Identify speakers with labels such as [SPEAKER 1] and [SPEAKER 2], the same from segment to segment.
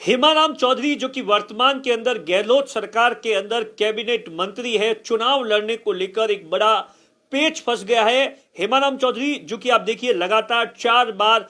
[SPEAKER 1] हेमाराम चौधरी जो कि वर्तमान के अंदर गहलोत सरकार के अंदर कैबिनेट मंत्री है, चुनाव लड़ने को लेकर एक बड़ा पेच फंस गया है। हेमाराम चौधरी जो कि आप देखिए लगातार 4 बार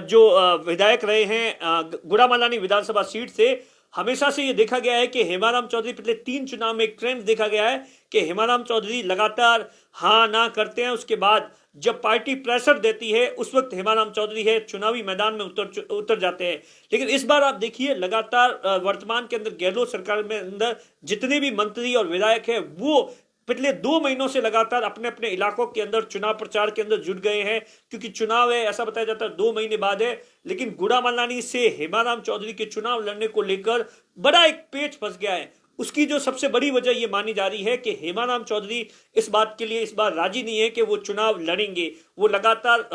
[SPEAKER 1] जो विधायक रहे हैं गुड़ामालानी विधानसभा सीट से। हमेशा से ये देखा गया है कि हेमाराम चौधरी पिछले 3 चुनाव में एक ट्रेंड देखा गया है कि हेमाराम चौधरी लगातार हाँ ना करते हैं, उसके बाद जब पार्टी प्रेशर देती है उस वक्त हेमाराम चौधरी है चुनावी मैदान में उतर जाते हैं। लेकिन इस बार आप देखिए लगातार वर्तमान के अंदर गहलोत सरकार में अंदर जितने भी मंत्री और विधायक हैं वो पिछले 2 महीनों से लगातार अपने अपने इलाकों के अंदर चुनाव प्रचार के अंदर जुट गए हैं, क्योंकि चुनाव है ऐसा बताया जाता है 2 महीने बाद है। लेकिन गुड़ामालानी से हेमाराम चौधरी के चुनाव लड़ने को लेकर बड़ा एक पेच फंस गया है। उसकी जो सबसे बड़ी वजह यह मानी जा रही है कि हेमाराम चौधरी इस बात के लिए इस बार राजी नहीं है कि वो चुनाव लड़ेंगे। वो लगातार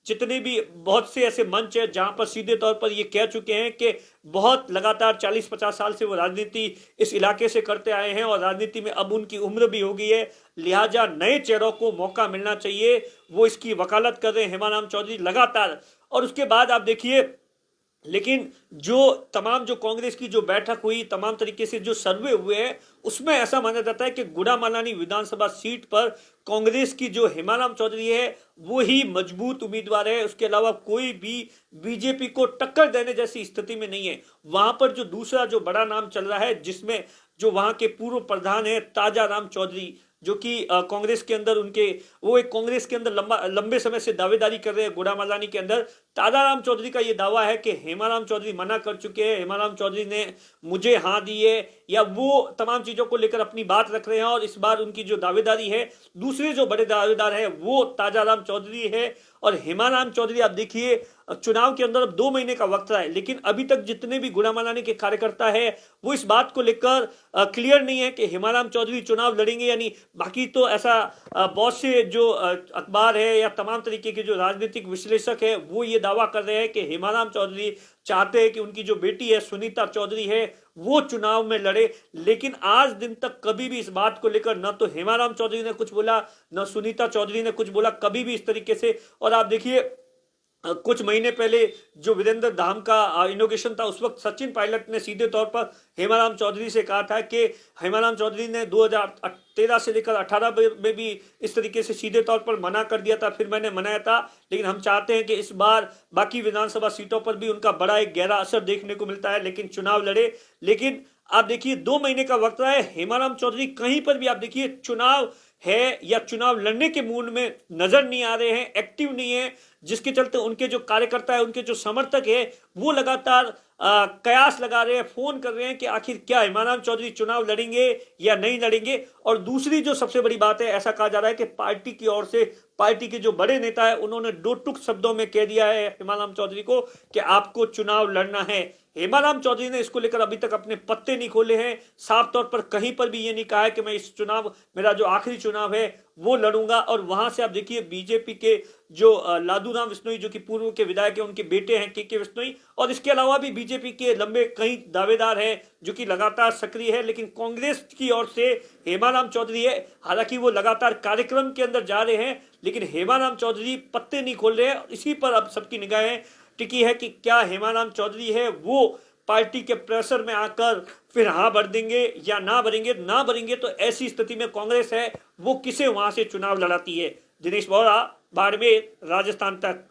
[SPEAKER 1] जितने भी बहुत से ऐसे मंच है जहां पर सीधे तौर पर ये कह चुके हैं कि बहुत लगातार 40-50 साल से वो राजनीति इस इलाके से करते आए हैं और राजनीति में अब उनकी उम्र भी हो गई है, लिहाजा नए चेहरों को मौका मिलना चाहिए। वो इसकी वकालत कर रहे हैं हेमाराम चौधरी लगातार। और उसके बाद आप देखिए, लेकिन जो तमाम जो कांग्रेस की जो बैठक हुई, तमाम तरीके से जो सर्वे हुए हैं, उसमें ऐसा माना जाता है कि गुड़ामालानी विधानसभा सीट पर कांग्रेस की जो हेमाराम चौधरी है वो ही मजबूत उम्मीदवार है। उसके अलावा कोई भी बीजेपी को टक्कर देने जैसी स्थिति में नहीं है। वहां पर जो दूसरा जो बड़ा नाम चल रहा है, जिसमें जो वहां के पूर्व प्रधान है ताजाराम चौधरी, जो कि कांग्रेस के अंदर उनके वो एक कांग्रेस के अंदर लंबे समय से दावेदारी कर रहे हैं गुड़ामालानी के अंदर। ताजाराम चौधरी का ये दावा है कि हेमाराम चौधरी मना कर चुके हैं, हेमाराम चौधरी ने मुझे हाँ दी है, या वो तमाम चीजों को लेकर अपनी बात रख रहे हैं। और इस बार उनकी जो दावेदारी है, दूसरे जो बड़े दावेदार है वो ताजाराम चौधरी है। और हेमाराम चौधरी आप देखिए चुनाव के अंदर अब 2 महीने का वक्त है, लेकिन अभी तक जितने भी गुड़ामालानी के कार्यकर्ता है वो इस बात को लेकर क्लियर नहीं है कि हेमाराम चौधरी चुनाव लड़ेंगे या नहीं। बाकी तो ऐसा बहुत से जो अखबार है या तमाम तरीके के जो राजनीतिक विश्लेषक है वो ये दावा कर रहे हैं कि हेमाराम चौधरी चाहते हैं कि उनकी जो बेटी है सुनीता चौधरी है वो चुनाव में लड़े। लेकिन आज दिन तक कभी भी इस बात को लेकर न तो हेमाराम चौधरी ने कुछ बोला, न सुनीता चौधरी ने कुछ बोला, कभी भी इस तरीके से। और आप देखिए कुछ महीने पहले जो वीरेंद्र धाम का इनोग्रेशन था, उस वक्त सचिन पायलट ने सीधे तौर पर हेमाराम चौधरी से कहा था कि हेमाराम चौधरी ने 2013 से लेकर 18 में भी इस तरीके से सीधे तौर पर मना कर दिया था, फिर मैंने मनाया था। लेकिन हम चाहते हैं कि इस बार बाकी विधानसभा सीटों पर भी उनका बड़ा एक गहरा असर देखने को मिलता है, लेकिन चुनाव लड़े। लेकिन आप देखिए 2 महीने का वक्त रहा है, हेमाराम चौधरी कहीं पर भी आप देखिए चुनाव है या चुनाव लड़ने के मूड में नजर नहीं आ रहे हैं, एक्टिव नहीं है, जिसके चलते उनके जो कार्यकर्ता है, उनके जो समर्थक है वो लगातार कयास लगा रहे हैं, फोन कर रहे हैं कि आखिर क्या हेमाराम चौधरी चुनाव लड़ेंगे या नहीं लड़ेंगे। और दूसरी जो सबसे बड़ी बात है, ऐसा कहा जा रहा है कि पार्टी की ओर से पार्टी के जो बड़े नेता है उन्होंने 2 टूक शब्दों में कह दिया है हेमाराम चौधरी को कि आपको चुनाव लड़ना है। हेमाराम चौधरी ने इसको लेकर अभी तक अपने पत्ते नहीं खोले हैं, साफ तौर पर कहीं पर भी ये नहीं कहा है कि मैं इस चुनाव, मेरा जो आखिरी चुनाव है वो लड़ूंगा। और वहां से आप देखिए बीजेपी के जो लादूराम विश्नोई जो कि पूर्व के विधायक हैं, उनके बेटे हैं के विश्नोई, और इसके अलावा भी बीजेपी के लंबे कई दावेदार हैं जो कि लगातार सक्रिय है। लेकिन कांग्रेस की ओर से हेमाराम चौधरी है, हालांकि वो लगातार कार्यक्रम के अंदर जा रहे हैं, लेकिन हेमाराम चौधरी पत्ते नहीं खोल रहे हैं। इसी पर अब सबकी निगाहें टिकी है कि क्या हेमाराम चौधरी है वो पार्टी के प्रेशर में आकर फिर हाँ भर देंगे या ना भरेंगे तो ऐसी स्थिति में कांग्रेस है वो किसे वहां से चुनाव लड़ाती है। दिनेश बोहरा, बाड़मेर, राजस्थान तक।